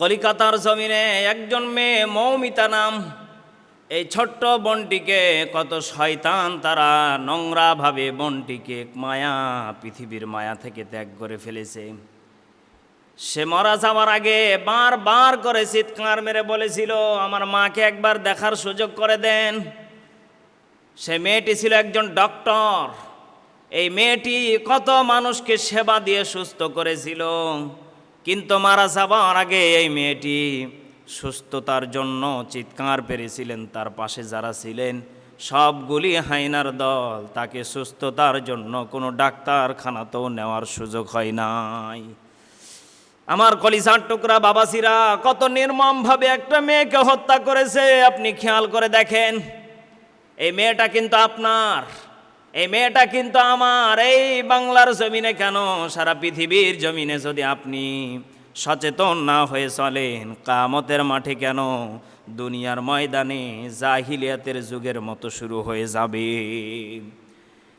কলিকাতার জমিনে একজন মেয়ে মৌমিতা নাম, এই ছোট্ট বোনটিকে কত শয়তান তারা নোংরাভাবে বোনটিকে মায়া, পৃথিবীর মায়া থেকে ত্যাগ করে ফেলেছে। সে মারা যাওয়ার আগে বারবার করে চিৎকার মেরে বলেছিল, আমার মাকে একবার দেখার সুযোগ করে দেন। সে মেয়েটি ছিল একজন ডক্টর। এই মেয়েটি কত মানুষকে সেবা দিয়ে সুস্থ করেছিল, কিন্তু মারা যাওয়ার আগে এই মেয়েটি সুস্থতার জন্য চিৎকার পেরেছিলেন। তার পাশে যারা ছিলেন সবগুলি হাইনার দল, তাকে সুস্থতার জন্য কোনো ডাক্তারখানাতেও নেওয়ার সুযোগ হয় নাই। আমার কলিজার টুকরা বাবাসিরা, কত নির্মমভাবে একটা মেয়েকে হত্যা করেছে আপনি খেয়াল করে দেখেন। এই মেয়েটা কিন্তু আপনার, এই মেয়েটা কিন্তু আমার। এই বাংলার জমিনে কেন, সারা পৃথিবীর জমিনে যদি আপনি সচেতন না হয়ে চলেন, কিয়ামতের মাঠে কেন, দুনিয়ার ময়দানে জাহিলিয়াতের যুগের মতো শুরু হয়ে যাবে।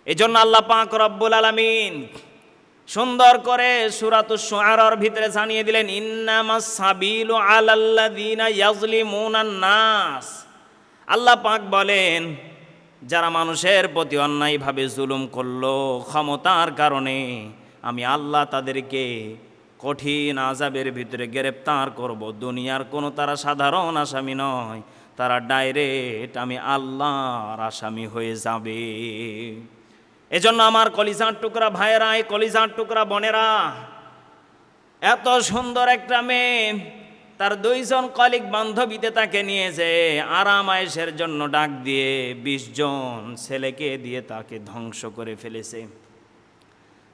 এজন্য আল্লাহ পাক রব্বুল আলামিন সুন্দর করে সূরাতুশ শুআরার ভিতরে জানিয়ে দিলেন, ইন্নামাস সাবিলু আলাল্লাযিনা ইয়াজলিমুনান নাস। আল্লাহ পাক বলেন, যারা মানুষের প্রতি অন্যায়ভাবে জুলুম করলো, ক্ষমতার কারণে আমি আল্লাহ তাদেরকে কঠিন আযাবের ভিতরে গ্রেপ্তার করব। দুনিয়ার কোনো তারা সাধারণ আসামি নয়, তারা ডাইরেক্ট আমি আল্লাহর আসামি হয়ে যাবে। এজন্য আমার কলিজার টুকরা ভাইয়েরা, এই কলিজার টুকরা বোনেরা, এত সুন্দর একটা মেয়ে, তার 2 জন কলিগ বান্ধবীতে তাকে নিয়েছে আরাম আয়েশের জন্য ডাক দিয়ে 20 জন ছেলেকে দিয়ে তাকে ধ্বংস করে ফেলেছে।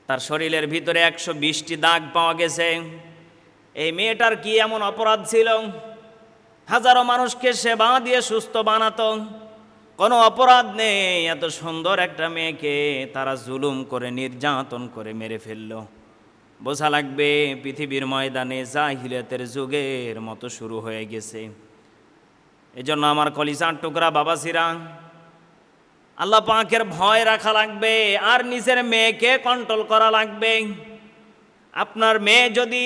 তার শরীরের ভিতরে 120টি দাগ পাওয়া গেছে। এই মেয়েটার কি এমন অপরাধ ছিল? হাজারো মানুষকে সেবা দিয়ে সুস্থ বানাতো, কোনো অপরাধ নেই। এত সুন্দর একটা মেয়েকে তারা জুলুম করে, নির্যাতন করে মেরে ফেললো। বোঝা লাগবে পৃথিবীর ময়দানে জাহিলিয়াতের যুগের মতো শুরু হয়ে গেছে। এজন্য আমার কলিজার টুকরা বাবাসিরা, আল্লাহ পাকের ভয় রাখা লাগবে, আর নিজের মেয়েকে কন্ট্রোল করা লাগবে। আপনার মেয়ে যদি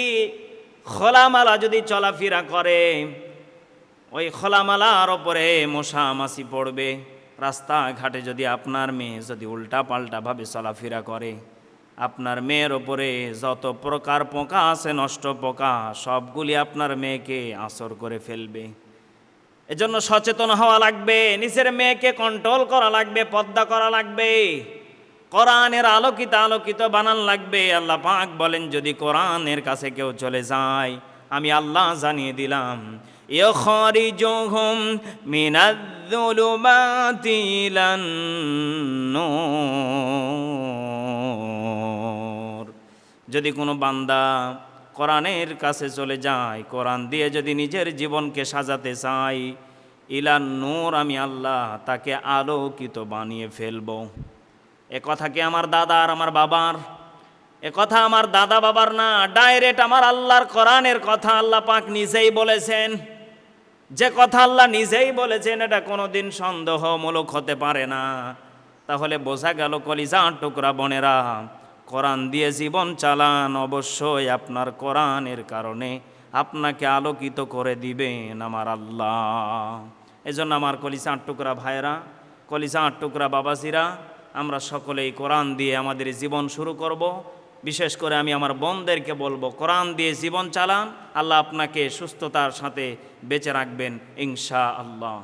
খোলামালা যদি চলাফেরা করে, ওই খোলামালার ওপরে মশা মাছি পড়বে। রাস্তাঘাটে যদি আপনার মেয়ে যদি উল্টা পাল্টাভাবে চলাফেরা করে, আপনার মেয়ের ওপরে যত প্রকার পোকা আছে, নষ্ট পোকা, সবগুলি আপনার মেয়েকে আসর করে ফেলবে। এজন্য সচেতন হওয়া লাগবে, নিজের মেয়েকে কন্ট্রোল করা লাগবে, পর্দা করা লাগবে, কোরআনের আলোকিত বানান লাগবে। আল্লাহ পাক বলেন, যদি কোরআনের কাছে কেউ চলে যায়, আমি আল্লাহ জানিয়ে দিলাম, ইখরিজুহুম মিনাজ-যুলুমাতি ইলান নূর। যদি কোনো বান্দা কোরআনের কাছে চলে যায়, কোরআন দিয়ে যদি নিজের জীবনকে সাজাতে চাই, ইলান নূর, আমি আল্লাহ তাকে আলোকিত বানিয়ে ফেলব। এ কথা কি আমার দাদা আর আমার বাবার? এ কথা আমার দাদা বাবার না, ডাইরেক্ট আমার আল্লাহর কোরআনের কথা। আল্লাহ পাক নিজেই বলেছেন। যে কথা আল্লাহ নিজেই বলেছেন, এটা কোনোদিন সন্দেহমূলক হতে পারে না। তাহলে বোঝা গেল কলিজার টুকরা বোনেরা, কোরআন দিয়ে জীবন চালান, অবশ্যই আপনার কোরআনের কারণে আপনাকে আলোকিত করে দিবেন আমার আল্লাহ। এজন্য আমার কলিজার টুকরা ভাইয়েরা, কলিজার টুকরা বাবাজিরা, আমরা সকলেই কোরআন দিয়ে আমাদের জীবন শুরু করব। বিশেষ করে আমি আমার বোনদেরকে বলবো, কোরআন দিয়ে জীবন চালান, আল্লাহ আপনাকে সুস্থতার সাথে বেঁচে রাখবেন ইনশাআল্লাহ।